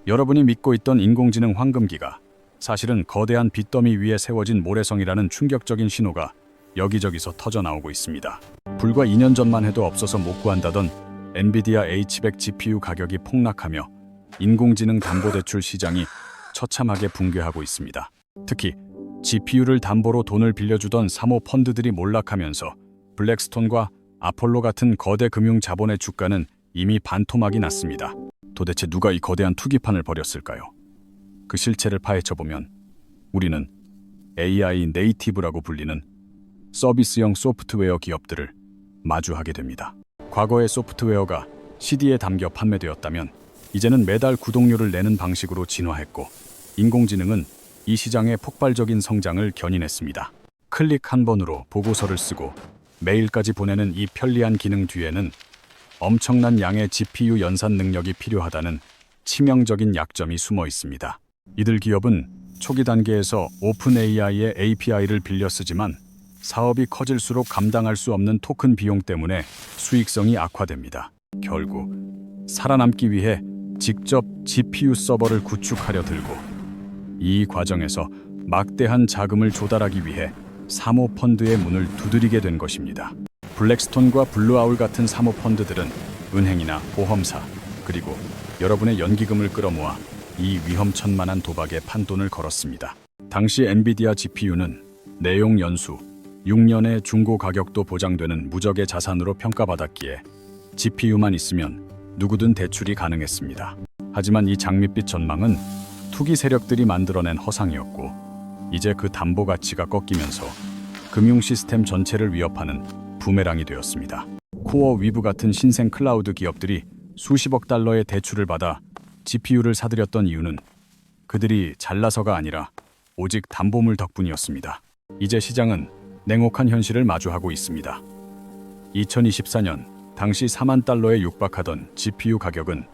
여러분이 믿고 있던 인공지능 황금기가 사실은 거대한 빚더미 위에 세워진 모래성이라는 충격적인 신호가 여기저기서 터져나오고 있습니다. 불과 2년 전만 해도 없어서 못 구한다던 엔비디아 H100 GPU 가격이 폭락하며 인공지능 담보대출 시장이 처참하게 붕괴하고 있습니다. 특히 GPU를 담보로 돈을 빌려주던 사모펀드들이 몰락하면서 블랙스톤과 아폴로 같은 거대 금융 자본의 주가는 이미 반토막이 났습니다. 도대체 누가 이 거대한 투기판을 벌였을까요? 그 실체를 파헤쳐보면 우리는 AI 네이티브라고 불리는 서비스형 소프트웨어 기업들을 마주하게 됩니다. 과거의 소프트웨어가 CD에 담겨 판매되었다면 이제는 매달 구독료를 내는 방식으로 진화했고 인공지능은 이 시장의 폭발적인 성장을 견인했습니다. 클릭 한 번으로 보고서를 쓰고 메일까지 보내는 이 편리한 기능 뒤에는 엄청난 양의 GPU 연산 능력이 필요하다는 치명적인 약점이 숨어 있습니다. 이들 기업은 초기 단계에서 오픈 AI의 API를 빌려 쓰지만 사업이 커질수록 감당할 수 없는 토큰 비용 때문에 수익성이 악화됩니다. 결국 살아남기 위해 직접 GPU 서버를 구축하려 들고 이 과정에서 막대한 자금을 조달하기 위해 사모펀드의 문을 두드리게 된 것입니다. 블랙스톤과 블루아울 같은 사모펀드들은 은행이나 보험사 그리고 여러분의 연기금을 끌어모아 이 위험천만한 도박에 판돈을 걸었습니다. 당시 엔비디아 GPU는 내용 연수 6년의 중고 가격도 보장되는 무적의 자산으로 평가받았기에 GPU만 있으면 누구든 대출이 가능했습니다. 하지만 이 장밋빛 전망은 투기 세력들이 만들어낸 허상이었고 이제 그 담보 가치가 꺾이면서 금융 시스템 전체를 위협하는 부메랑이 되었습니다. 코어 위브 같은 신생 클라우드 기업들이 수십억 달러의 대출을 받아 GPU를 사들였던 이유는 그들이 잘나서가 아니라 오직 담보물 덕분이었습니다. 이제 시장은 냉혹한 현실을 마주하고 있습니다. 2024년 당시 4만 달러에 육박하던 GPU 가격은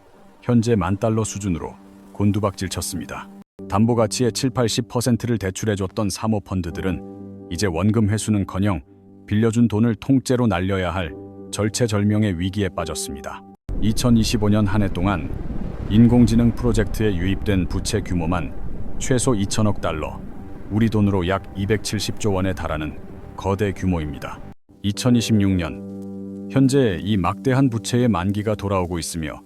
현재 10,000달러 수준으로 곤두박질 쳤습니다. 담보 가치의 70-80%를 대출해줬던 사모펀드들은 이제 원금 회수는커녕 빌려준 돈을 통째로 날려야 할 절체절명의 위기에 빠졌습니다. 2025년 한 해 동안 인공지능 프로젝트에 유입된 부채 규모만 최소 2천억 달러, 우리 돈으로 약 270조 원에 달하는 거대 규모입니다. 2026년, 현재 이 막대한 부채의 만기가 돌아오고 있으며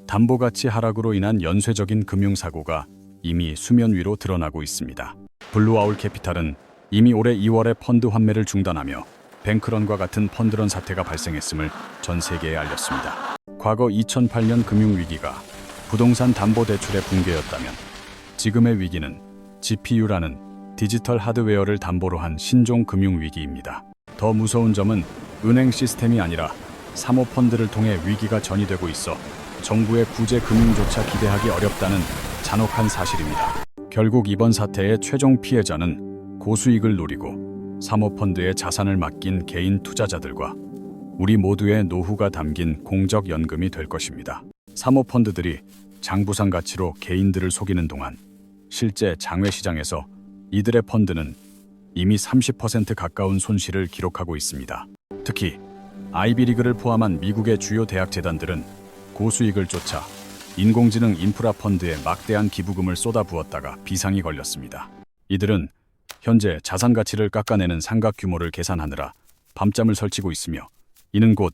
담보가치 하락으로 인한 연쇄적인 금융사고가 이미 수면 위로 드러나고 있습니다. 블루아울 캐피탈은 이미 올해 2월에 펀드 환매를 중단하며 뱅크런과 같은 펀드런 사태가 발생했음을 전 세계에 알렸습니다. 과거 2008년 금융위기가 부동산 담보대출의 붕괴였다면 지금의 위기는 GPU라는 디지털 하드웨어를 담보로 한 신종 금융위기입니다. 더 무서운 점은 은행 시스템이 아니라 사모펀드를 통해 위기가 전이되고 있어 정부의 구제 금융조차 기대하기 어렵다는 잔혹한 사실입니다. 결국 이번 사태의 최종 피해자는 고수익을 노리고 사모펀드에 자산을 맡긴 개인 투자자들과 우리 모두의 노후가 담긴 공적연금이 될 것입니다. 사모펀드들이 장부상 가치로 개인들을 속이는 동안 실제 장외시장에서 이들의 펀드는 이미 30% 가까운 손실을 기록하고 있습니다. 특히 아이비리그를 포함한 미국의 주요 대학 재단들은 고수익을 쫓아 인공지능 인프라 펀드에 막대한 기부금을 쏟아부었다가 비상이 걸렸습니다. 이들은 현재 자산 가치를 깎아내는 상각 규모를 계산하느라 밤잠을 설치고 있으며 이는 곧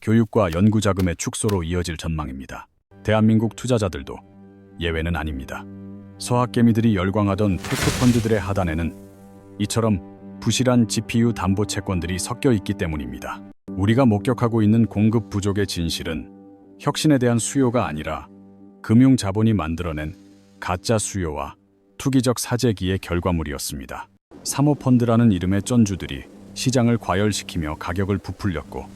교육과 연구 자금의 축소로 이어질 전망입니다. 대한민국 투자자들도 예외는 아닙니다. 서학개미들이 열광하던 테크펀드들의 하단에는 이처럼 부실한 GPU 담보 채권들이 섞여 있기 때문입니다. 우리가 목격하고 있는 공급 부족의 진실은 혁신에 대한 수요가 아니라 금융 자본이 만들어낸 가짜 수요와 투기적 사재기의 결과물이었습니다. 사모펀드라는 이름의 쩐주들이 시장을 과열시키며 가격을 부풀렸고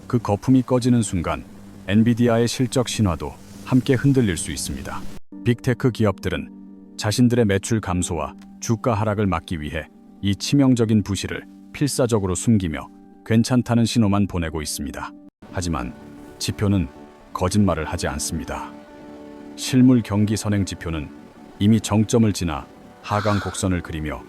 그 거품이 꺼지는 순간 엔비디아의 실적 신화도 함께 흔들릴 수 있습니다. 빅테크 기업들은 자신들의 매출 감소와 주가 하락을 막기 위해 이 치명적인 부실을 필사적으로 숨기며 괜찮다는 신호만 보내고 있습니다. 하지만 지표는 거짓말을 하지 않습니다. 실물 경기 선행 지표는 이미 정점을 지나 하강 곡선을 그리며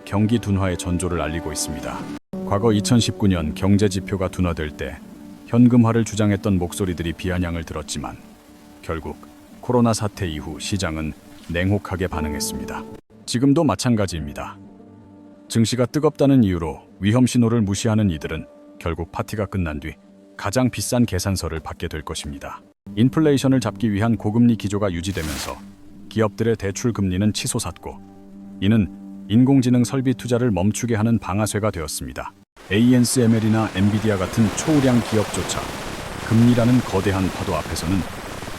경기 둔화의 전조를 알리고 있습니다. 과거 2019년 경제 지표가 둔화될 때 현금화를 주장했던 목소리들이 비아냥을 들었지만 결국 코로나 사태 이후 시장은 냉혹하게 반응했습니다. 지금도 마찬가지입니다. 증시가 뜨겁다는 이유로 위험 신호를 무시하는 이들은 결국 파티가 끝난 뒤 가장 비싼 계산서를 받게 될 것입니다. 인플레이션을 잡기 위한 고금리 기조가 유지되면서 기업들의 대출 금리는 치솟았고, 이는 인공지능 설비 투자를 멈추게 하는 방아쇠가 되었습니다. ASML이나 엔비디아 같은 초우량 기업조차 금리라는 거대한 파도 앞에서는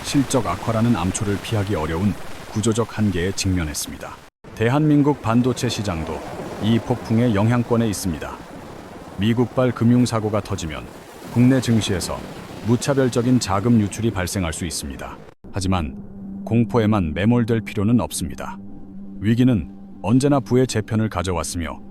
실적 악화라는 암초를 피하기 어려운 구조적 한계에 직면했습니다. 대한민국 반도체 시장도 이 폭풍의 영향권에 있습니다. 미국발 금융사고가 터지면 국내 증시에서 무차별적인 자금 유출이 발생할 수 있습니다. 하지만 공포에만 매몰될 필요는 없습니다. 위기는 언제나 부의 재편을 가져왔으며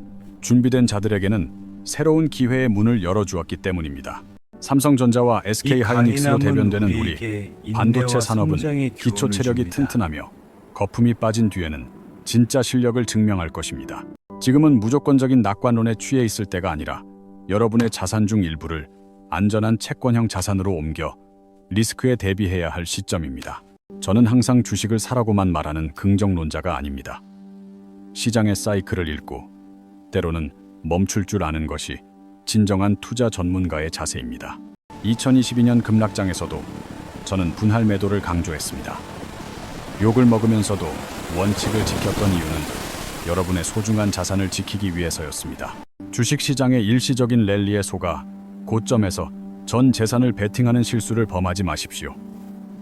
준비된 자들에게는 새로운 기회의 문을 열어주었기 때문입니다. 삼성전자와 SK하이닉스로 대변되는 우리 반도체 산업은 기초 체력이 튼튼하며 거품이 빠진 뒤에는 진짜 실력을 증명할 것입니다. 지금은 무조건적인 낙관론에 취해 있을 때가 아니라 여러분의 자산 중 일부를 안전한 채권형 자산으로 옮겨 리스크에 대비해야 할 시점입니다. 저는 항상 주식을 사라고만 말하는 긍정론자가 아닙니다. 시장의 사이클을 읽고 때로는 멈출 줄 아는 것이 진정한 투자 전문가의 자세입니다. 2022년 급락장에서도 저는 분할 매도를 강조했습니다. 욕을 먹으면서도 원칙을 지켰던 이유는 여러분의 소중한 자산을 지키기 위해서였습니다. 주식시장의 일시적인 랠리에 속아 고점에서 전 재산을 베팅하는 실수를 범하지 마십시오.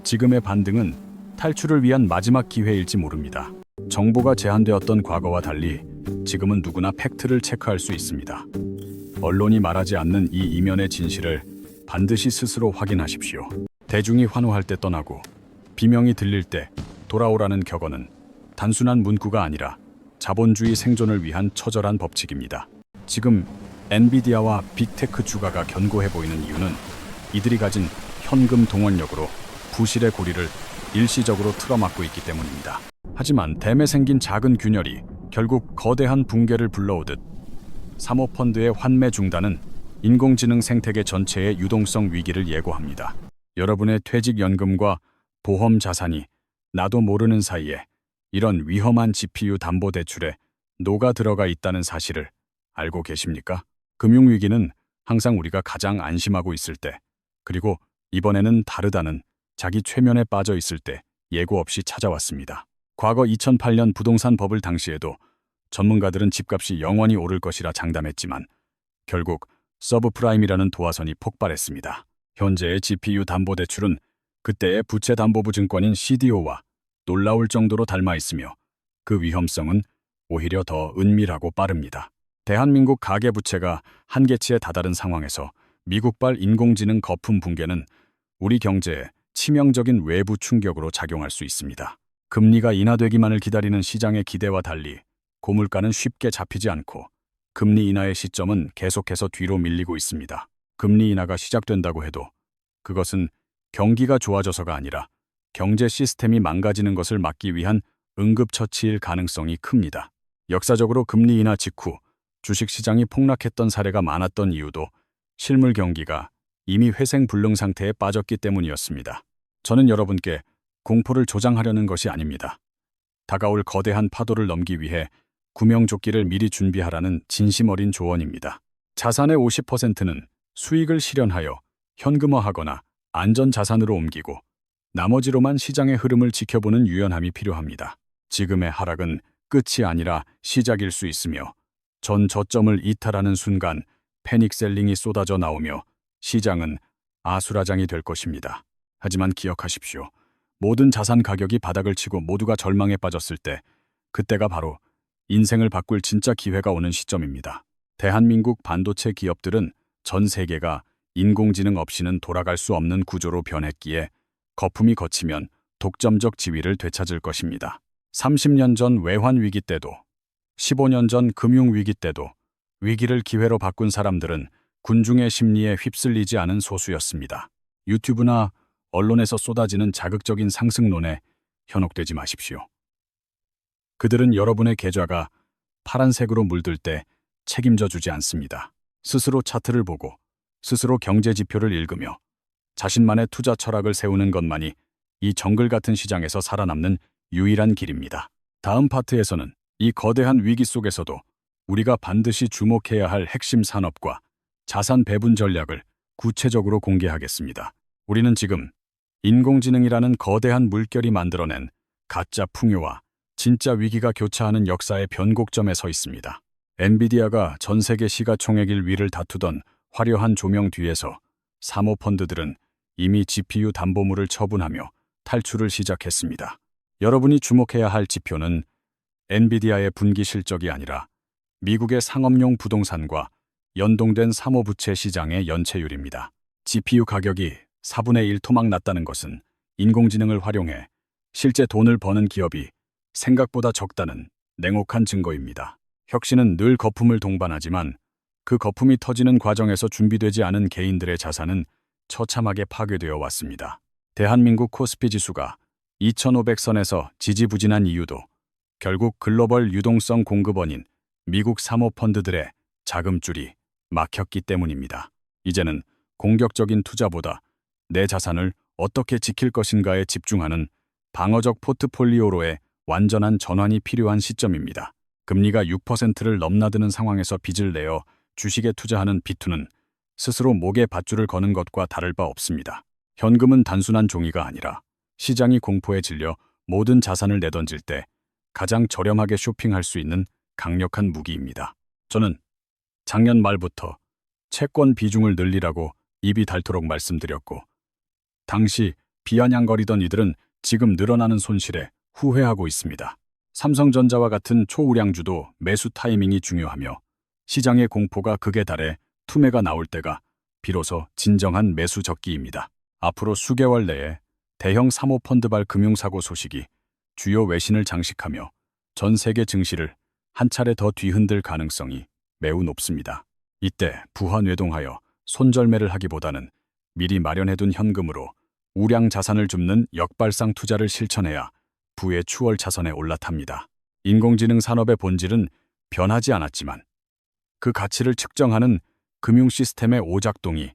지금의 반등은 탈출을 위한 마지막 기회일지 모릅니다. 정보가 제한되었던 과거와 달리 지금은 누구나 팩트를 체크할 수 있습니다. 언론이 말하지 않는 이 이면의 진실을 반드시 스스로 확인하십시오. 대중이 환호할 때 떠나고 비명이 들릴 때 돌아오라는 격언은 단순한 문구가 아니라 자본주의 생존을 위한 처절한 법칙입니다. 지금 엔비디아와 빅테크 주가가 견고해 보이는 이유는 이들이 가진 현금 동원력으로 부실의 고리를 일시적으로 틀어막고 있기 때문입니다. 하지만 댐에 생긴 작은 균열이 결국 거대한 붕괴를 불러오듯 사모펀드의 환매 중단은 인공지능 생태계 전체의 유동성 위기를 예고합니다. 여러분의 퇴직연금과 보험 자산이 나도 모르는 사이에 이런 위험한 GPU 담보대출에 녹아 들어가 있다는 사실을 알고 계십니까? 금융위기는 항상 우리가 가장 안심하고 있을 때, 그리고 이번에는 다르다는 자기 최면에 빠져 있을 때 예고 없이 찾아왔습니다. 과거 2008년 부동산 버블 당시에도 전문가들은 집값이 영원히 오를 것이라 장담했지만 결국 서브프라임이라는 도화선이 폭발했습니다. 현재의 GPU 담보대출은 그때의 부채담보부 증권인 CDO와 놀라울 정도로 닮아 있으며 그 위험성은 오히려 더 은밀하고 빠릅니다. 대한민국 가계부채가 한계치에 다다른 상황에서 미국발 인공지능 거품 붕괴는 우리 경제에 치명적인 외부 충격으로 작용할 수 있습니다. 금리가 인하되기만을 기다리는 시장의 기대와 달리 고물가는 쉽게 잡히지 않고 금리 인하의 시점은 계속해서 뒤로 밀리고 있습니다. 금리 인하가 시작된다고 해도 그것은 경기가 좋아져서가 아니라 경제 시스템이 망가지는 것을 막기 위한 응급처치일 가능성이 큽니다. 역사적으로 금리 인하 직후 주식시장이 폭락했던 사례가 많았던 이유도 실물 경기가 이미 회생불능 상태에 빠졌기 때문이었습니다. 저는 여러분께 공포를 조장하려는 것이 아닙니다. 다가올 거대한 파도를 넘기 위해 구명조끼를 미리 준비하라는 진심 어린 조언입니다. 자산의 50%는 수익을 실현하여 현금화하거나 안전자산으로 옮기고 나머지로만 시장의 흐름을 지켜보는 유연함이 필요합니다. 지금의 하락은 끝이 아니라 시작일 수 있으며 전 저점을 이탈하는 순간 패닉셀링이 쏟아져 나오며 시장은 아수라장이 될 것입니다. 하지만 기억하십시오. 모든 자산 가격이 바닥을 치고 모두가 절망에 빠졌을 때 그때가 바로 인생을 바꿀 진짜 기회가 오는 시점입니다. 대한민국 반도체 기업들은 전 세계가 인공지능 없이는 돌아갈 수 없는 구조로 변했기에 거품이 걷히면 독점적 지위를 되찾을 것입니다. 30년 전 외환 위기 때도 15년 전 금융 위기 때도 위기를 기회로 바꾼 사람들은 군중의 심리에 휩쓸리지 않은 소수였습니다. 유튜브나 언론에서 쏟아지는 자극적인 상승론에 현혹되지 마십시오. 그들은 여러분의 계좌가 파란색으로 물들 때 책임져 주지 않습니다. 스스로 차트를 보고 스스로 경제 지표를 읽으며 자신만의 투자 철학을 세우는 것만이 이 정글 같은 시장에서 살아남는 유일한 길입니다. 다음 파트에서는 이 거대한 위기 속에서도 우리가 반드시 주목해야 할 핵심 산업과 자산 배분 전략을 구체적으로 공개하겠습니다. 우리는 지금 인공지능이라는 거대한 물결이 만들어낸 가짜 풍요와 진짜 위기가 교차하는 역사의 변곡점에 서 있습니다. 엔비디아가 전 세계 시가총액 1위를 다투던 화려한 조명 뒤에서 사모펀드들은 이미 GPU 담보물을 처분하며 탈출을 시작했습니다. 여러분이 주목해야 할 지표는 엔비디아의 분기 실적이 아니라 미국의 상업용 부동산과 연동된 사모부채 시장의 연체율입니다. GPU 가격이 4분의 1 토막 났다는 것은 인공지능을 활용해 실제 돈을 버는 기업이 생각보다 적다는 냉혹한 증거입니다. 혁신은 늘 거품을 동반하지만 그 거품이 터지는 과정에서 준비되지 않은 개인들의 자산은 처참하게 파괴되어 왔습니다. 대한민국 코스피 지수가 2500선에서 지지부진한 이유도 결국 글로벌 유동성 공급원인 미국 사모펀드들의 자금줄이 막혔기 때문입니다. 이제는 공격적인 투자보다 내 자산을 어떻게 지킬 것인가에 집중하는 방어적 포트폴리오로의 완전한 전환이 필요한 시점입니다. 금리가 6%를 넘나드는 상황에서 빚을 내어 주식에 투자하는 비투는 스스로 목에 밧줄을 거는 것과 다를 바 없습니다. 현금은 단순한 종이가 아니라 시장이 공포에 질려 모든 자산을 내던질 때 가장 저렴하게 쇼핑할 수 있는 강력한 무기입니다. 저는 작년 말부터 채권 비중을 늘리라고 입이 닳도록 말씀드렸고, 당시 비아냥거리던 이들은 지금 늘어나는 손실에 후회하고 있습니다. 삼성전자와 같은 초우량주도 매수 타이밍이 중요하며 시장의 공포가 극에 달해 투매가 나올 때가 비로소 진정한 매수 적기입니다. 앞으로 수개월 내에 대형 사모펀드발 금융사고 소식이 주요 외신을 장식하며 전 세계 증시를 한 차례 더 뒤흔들 가능성이 매우 높습니다. 이때 부하뇌동하여 손절매를 하기보다는 미리 마련해둔 현금으로 우량 자산을 줍는 역발상 투자를 실천해야 부의 추월 차선에 올라탑니다. 인공지능 산업의 본질은 변하지 않았지만 그 가치를 측정하는 금융 시스템의 오작동이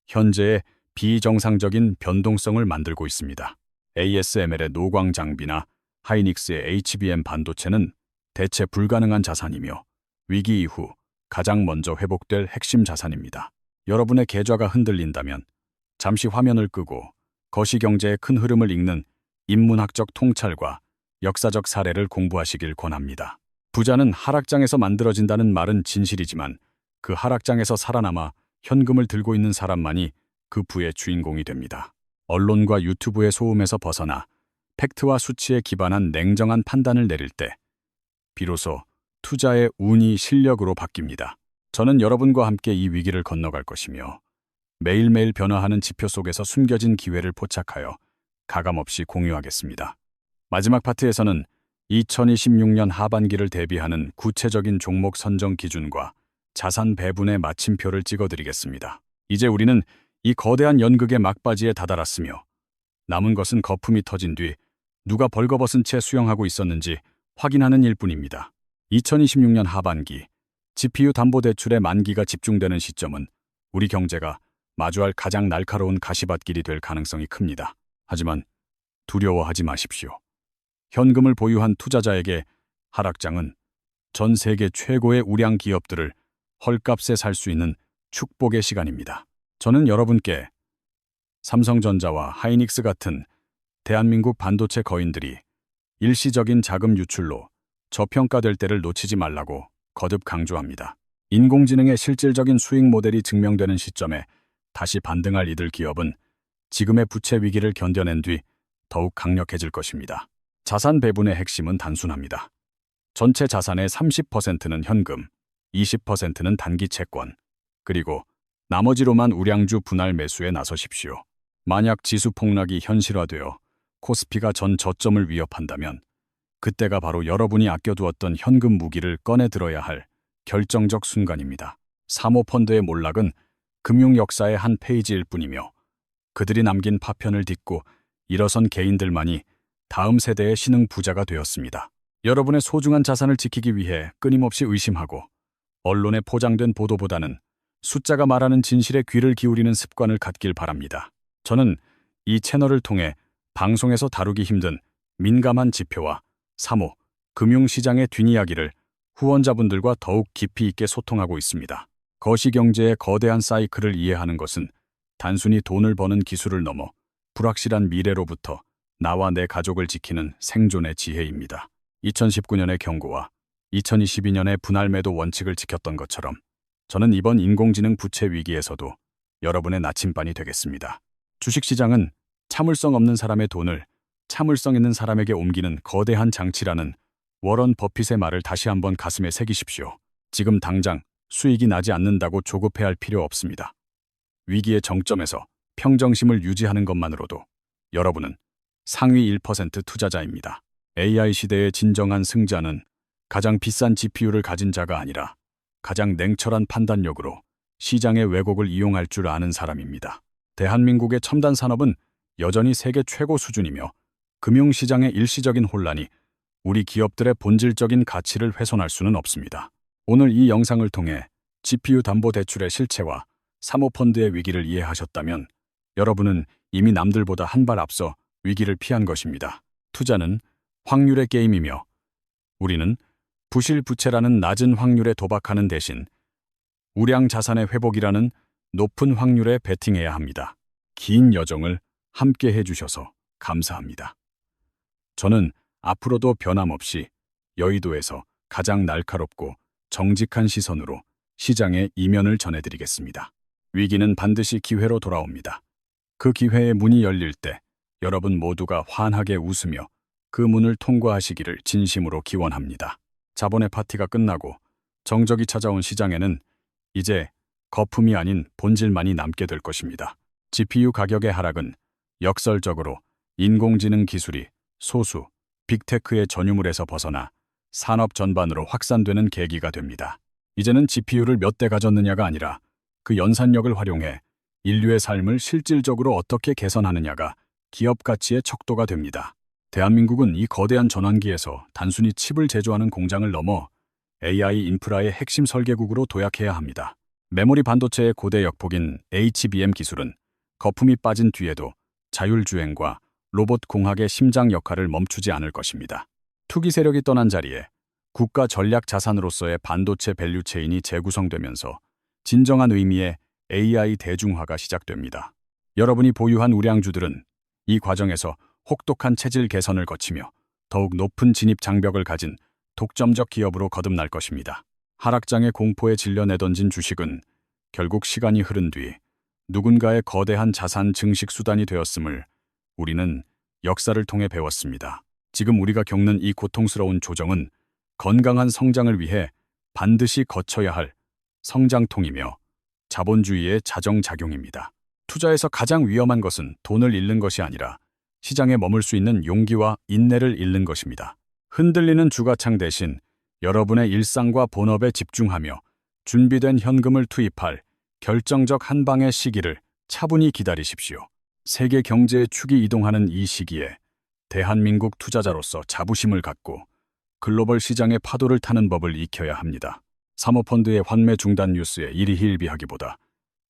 현재의 비정상적인 변동성을 만들고 있습니다. ASML의 노광 장비나 하이닉스의 HBM 반도체는 대체 불가능한 자산이며 위기 이후 가장 먼저 회복될 핵심 자산입니다. 여러분의 계좌가 흔들린다면 잠시 화면을 끄고 거시경제의 큰 흐름을 읽는 인문학적 통찰과 역사적 사례를 공부하시길 권합니다. 부자는 하락장에서 만들어진다는 말은 진실이지만 그 하락장에서 살아남아 현금을 들고 있는 사람만이 그 부의 주인공이 됩니다. 언론과 유튜브의 소음에서 벗어나 팩트와 수치에 기반한 냉정한 판단을 내릴 때 비로소 투자의 운이 실력으로 바뀝니다. 저는 여러분과 함께 이 위기를 건너갈 것이며 매일매일 변화하는 지표 속에서 숨겨진 기회를 포착하여 가감없이 공유하겠습니다. 마지막 파트에서는 2026년 하반기를 대비하는 구체적인 종목 선정 기준과 자산 배분의 마침표를 찍어드리겠습니다. 이제 우리는 이 거대한 연극의 막바지에 다다랐으며 남은 것은 거품이 터진 뒤 누가 벌거벗은 채 수영하고 있었는지 확인하는 일뿐입니다. 2026년 하반기 GPU 담보대출의 만기가 집중되는 시점은 우리 경제가 마주할 가장 날카로운 가시밭길이 될 가능성이 큽니다. 하지만 두려워하지 마십시오. 현금을 보유한 투자자에게 하락장은 전 세계 최고의 우량 기업들을 헐값에 살 수 있는 축복의 시간입니다. 저는 여러분께 삼성전자와 하이닉스 같은 대한민국 반도체 거인들이 일시적인 자금 유출로 저평가될 때를 놓치지 말라고 거듭 강조합니다. 인공지능의 실질적인 수익 모델이 증명되는 시점에 다시 반등할 이들 기업은 지금의 부채 위기를 견뎌낸 뒤 더욱 강력해질 것입니다. 자산 배분의 핵심은 단순합니다. 전체 자산의 30%는 현금, 20%는 단기 채권, 그리고 나머지로만 우량주 분할 매수에 나서십시오. 만약 지수 폭락이 현실화되어 코스피가 전 저점을 위협한다면 그때가 바로 여러분이 아껴두었던 현금 무기를 꺼내 들어야 할 결정적 순간입니다. 사모펀드의 몰락은 금융 역사의 한 페이지일 뿐이며 그들이 남긴 파편을 딛고 일어선 개인들만이 다음 세대의 신흥 부자가 되었습니다. 여러분의 소중한 자산을 지키기 위해 끊임없이 의심하고 언론에 포장된 보도보다는 숫자가 말하는 진실에 귀를 기울이는 습관을 갖길 바랍니다. 저는 이 채널을 통해 방송에서 다루기 힘든 민감한 지표와 사모, 금융시장의 뒷이야기를 후원자분들과 더욱 깊이 있게 소통하고 있습니다. 거시경제의 거대한 사이클을 이해하는 것은 단순히 돈을 버는 기술을 넘어 불확실한 미래로부터 나와 내 가족을 지키는 생존의 지혜입니다. 2019년의 경고와 2022년의 분할 매도 원칙을 지켰던 것처럼 저는 이번 인공지능 부채 위기에서도 여러분의 나침반이 되겠습니다. 주식시장은 참을성 없는 사람의 돈을 참을성 있는 사람에게 옮기는 거대한 장치라는 워런 버핏의 말을 다시 한번 가슴에 새기십시오. 지금 당장 수익이 나지 않는다고 조급해할 필요 없습니다. 위기의 정점에서 평정심을 유지하는 것만으로도 여러분은 상위 1% 투자자입니다. AI 시대의 진정한 승자는 가장 비싼 GPU를 가진 자가 아니라 가장 냉철한 판단력으로 시장의 왜곡을 이용할 줄 아는 사람입니다. 대한민국의 첨단 산업은 여전히 세계 최고 수준이며 금융시장의 일시적인 혼란이 우리 기업들의 본질적인 가치를 훼손할 수는 없습니다. 오늘 이 영상을 통해 GPU 담보대출의 실체와 사모펀드의 위기를 이해하셨다면 여러분은 이미 남들보다 한 발 앞서 위기를 피한 것입니다. 투자는 확률의 게임이며 우리는 부실 부채라는 낮은 확률에 도박하는 대신 우량 자산의 회복이라는 높은 확률에 베팅해야 합니다. 긴 여정을 함께 해주셔서 감사합니다. 저는 앞으로도 변함없이 여의도에서 가장 날카롭고 정직한 시선으로 시장의 이면을 전해드리겠습니다. 위기는 반드시 기회로 돌아옵니다. 그 기회의 문이 열릴 때 여러분 모두가 환하게 웃으며 그 문을 통과하시기를 진심으로 기원합니다. 자본의 파티가 끝나고 정적이 찾아온 시장에는 이제 거품이 아닌 본질만이 남게 될 것입니다. GPU 가격의 하락은 역설적으로 인공지능 기술이 소수, 빅테크의 전유물에서 벗어나 산업 전반으로 확산되는 계기가 됩니다. 이제는 GPU를 몇 대 가졌느냐가 아니라 그 연산력을 활용해 인류의 삶을 실질적으로 어떻게 개선하느냐가 기업 가치의 척도가 됩니다. 대한민국은 이 거대한 전환기에서 단순히 칩을 제조하는 공장을 넘어 AI 인프라의 핵심 설계국으로 도약해야 합니다. 메모리 반도체의 고대 역폭인 HBM 기술은 거품이 빠진 뒤에도 자율주행과 로봇 공학의 심장 역할을 멈추지 않을 것입니다. 투기 세력이 떠난 자리에 국가 전략 자산으로서의 반도체 밸류체인이 재구성되면서 진정한 의미의 AI 대중화가 시작됩니다. 여러분이 보유한 우량주들은 이 과정에서 혹독한 체질 개선을 거치며 더욱 높은 진입 장벽을 가진 독점적 기업으로 거듭날 것입니다. 하락장의 공포에 질려 내던진 주식은 결국 시간이 흐른 뒤 누군가의 거대한 자산 증식 수단이 되었음을 우리는 역사를 통해 배웠습니다. 지금 우리가 겪는 이 고통스러운 조정은 건강한 성장을 위해 반드시 거쳐야 할 성장통이며 자본주의의 자정작용입니다. 투자에서 가장 위험한 것은 돈을 잃는 것이 아니라 시장에 머물 수 있는 용기와 인내를 잃는 것입니다. 흔들리는 주가창 대신 여러분의 일상과 본업에 집중하며 준비된 현금을 투입할 결정적 한 방의 시기를 차분히 기다리십시오. 세계 경제의 축이 이동하는 이 시기에 대한민국 투자자로서 자부심을 갖고 글로벌 시장의 파도를 타는 법을 익혀야 합니다. 사모펀드의 환매 중단 뉴스에 일희일비하기보다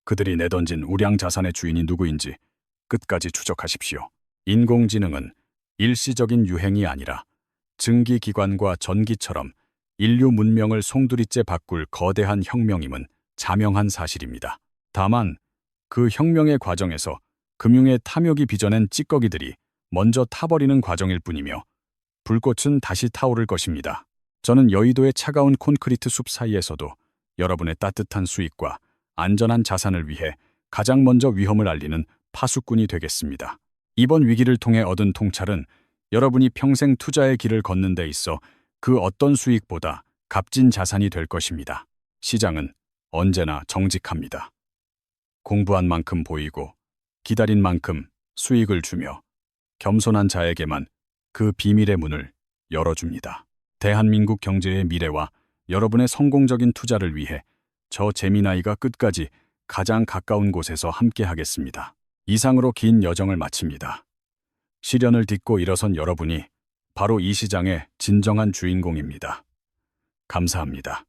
그들이 내던진 우량 자산의 주인이 누구인지 끝까지 추적하십시오. 인공지능은 일시적인 유행이 아니라 증기기관과 전기처럼 인류 문명을 송두리째 바꿀 거대한 혁명임은 자명한 사실입니다. 다만 그 혁명의 과정에서 금융의 탐욕이 빚어낸 찌꺼기들이 먼저 타버리는 과정일 뿐이며 불꽃은 다시 타오를 것입니다. 저는 여의도의 차가운 콘크리트 숲 사이에서도 여러분의 따뜻한 수익과 안전한 자산을 위해 가장 먼저 위험을 알리는 파수꾼이 되겠습니다. 이번 위기를 통해 얻은 통찰은 여러분이 평생 투자의 길을 걷는 데 있어 그 어떤 수익보다 값진 자산이 될 것입니다. 시장은 언제나 정직합니다. 공부한 만큼 보이고 기다린 만큼 수익을 주며 겸손한 자에게만 그 비밀의 문을 열어줍니다. 대한민국 경제의 미래와 여러분의 성공적인 투자를 위해 저 재미나이가 끝까지 가장 가까운 곳에서 함께 하겠습니다. 이상으로 긴 여정을 마칩니다. 시련을 딛고 일어선 여러분이 바로 이 시장의 진정한 주인공입니다. 감사합니다.